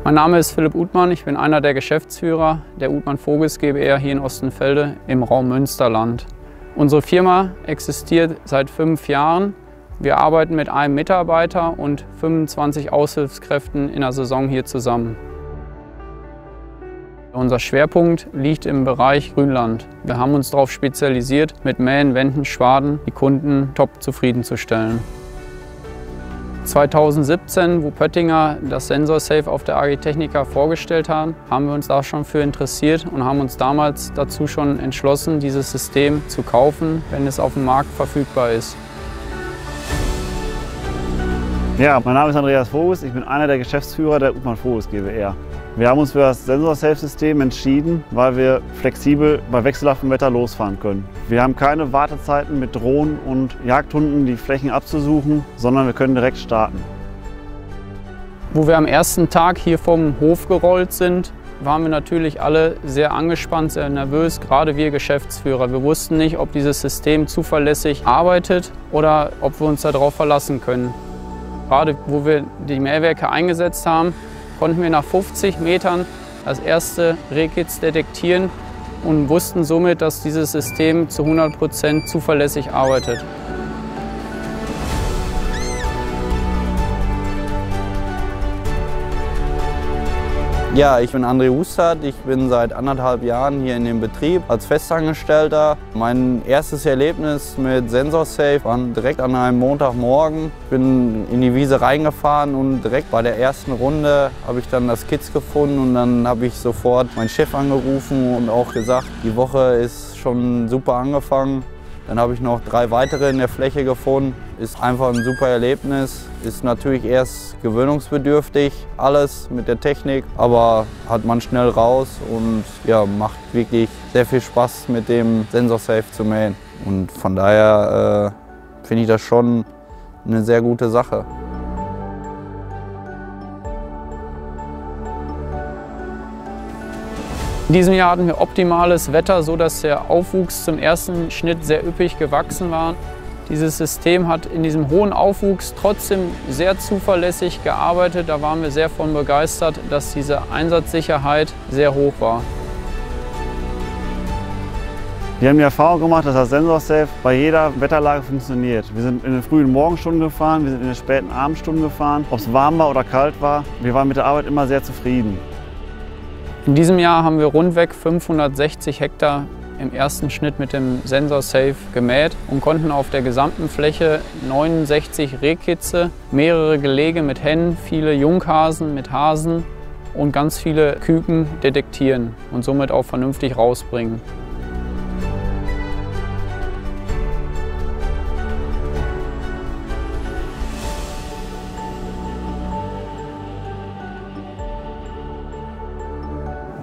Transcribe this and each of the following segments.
Mein Name ist Philipp Uthmann, ich bin einer der Geschäftsführer der Uthmann Vogels GbR hier in Ostenfelde im Raum Münsterland. Unsere Firma existiert seit 5 Jahren. Wir arbeiten mit einem Mitarbeiter und 25 Aushilfskräften in der Saison hier zusammen. Unser Schwerpunkt liegt im Bereich Grünland. Wir haben uns darauf spezialisiert, mit Mähen, Wenden, Schwaden die Kunden top zufriedenzustellen. 2017, wo Pöttinger das SensorSafe auf der Agritechnica vorgestellt hat, haben wir uns da schon für interessiert und haben uns damals dazu schon entschlossen, dieses System zu kaufen, wenn es auf dem Markt verfügbar ist. Ja, mein Name ist Andreas Vogels, ich bin einer der Geschäftsführer der Uthmann Vogels GbR. Wir haben uns für das SensorSafe-System entschieden, weil wir flexibel bei wechselhaftem Wetter losfahren können. Wir haben keine Wartezeiten mit Drohnen und Jagdhunden, die Flächen abzusuchen, sondern wir können direkt starten. Wo wir am ersten Tag hier vom Hof gerollt sind, waren wir natürlich alle sehr angespannt, sehr nervös, gerade wir Geschäftsführer. Wir wussten nicht, ob dieses System zuverlässig arbeitet oder ob wir uns darauf verlassen können. Gerade wo wir die Mähwerke eingesetzt haben, konnten wir nach 50 Metern das erste Rehkitz detektieren und wussten somit, dass dieses System zu 100% zuverlässig arbeitet. Ja, ich bin André Hustert, ich bin seit 1,5 Jahren hier in dem Betrieb als Festangestellter. Mein erstes Erlebnis mit SensorSafe war direkt an einem Montagmorgen. Ich bin in die Wiese reingefahren und direkt bei der ersten Runde habe ich dann das Kitz gefunden und dann habe ich sofort meinen Chef angerufen und auch gesagt, die Woche ist schon super angefangen. Dann habe ich noch 3 weitere in der Fläche gefunden. Ist einfach ein super Erlebnis. Ist natürlich erst gewöhnungsbedürftig, alles mit der Technik, aber hat man schnell raus und ja, macht wirklich sehr viel Spaß mit dem SensorSafe zu mähen. Und von daher finde ich das schon eine sehr gute Sache. In diesem Jahr hatten wir optimales Wetter, sodass der Aufwuchs zum ersten Schnitt sehr üppig gewachsen war. Dieses System hat in diesem hohen Aufwuchs trotzdem sehr zuverlässig gearbeitet. Da waren wir sehr von begeistert, dass diese Einsatzsicherheit sehr hoch war. Wir haben die Erfahrung gemacht, dass das SensorSafe bei jeder Wetterlage funktioniert. Wir sind in den frühen Morgenstunden gefahren, wir sind in den späten Abendstunden gefahren. Ob es warm war oder kalt war, wir waren mit der Arbeit immer sehr zufrieden. In diesem Jahr haben wir rundweg 560 Hektar im ersten Schnitt mit dem SensorSafe gemäht und konnten auf der gesamten Fläche 69 Rehkitze, mehrere Gelege mit Hennen, viele Junghasen mit Hasen und ganz viele Küken detektieren und somit auch vernünftig rausbringen.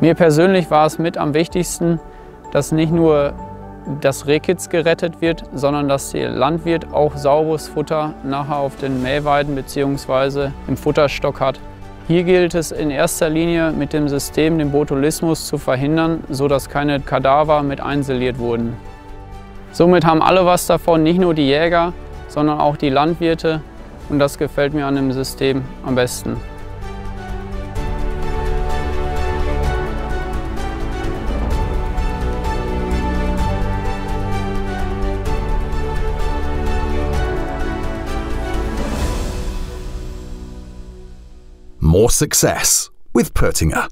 Mir persönlich war es mit am wichtigsten, dass nicht nur das Rehkitz gerettet wird, sondern dass der Landwirt auch sauberes Futter nachher auf den Mähweiden bzw. im Futterstock hat. Hier gilt es in erster Linie mit dem System den Botulismus zu verhindern, sodass keine Kadaver mit einsiliert wurden. Somit haben alle was davon, nicht nur die Jäger, sondern auch die Landwirte, und das gefällt mir an dem System am besten. More success with Pöttinger.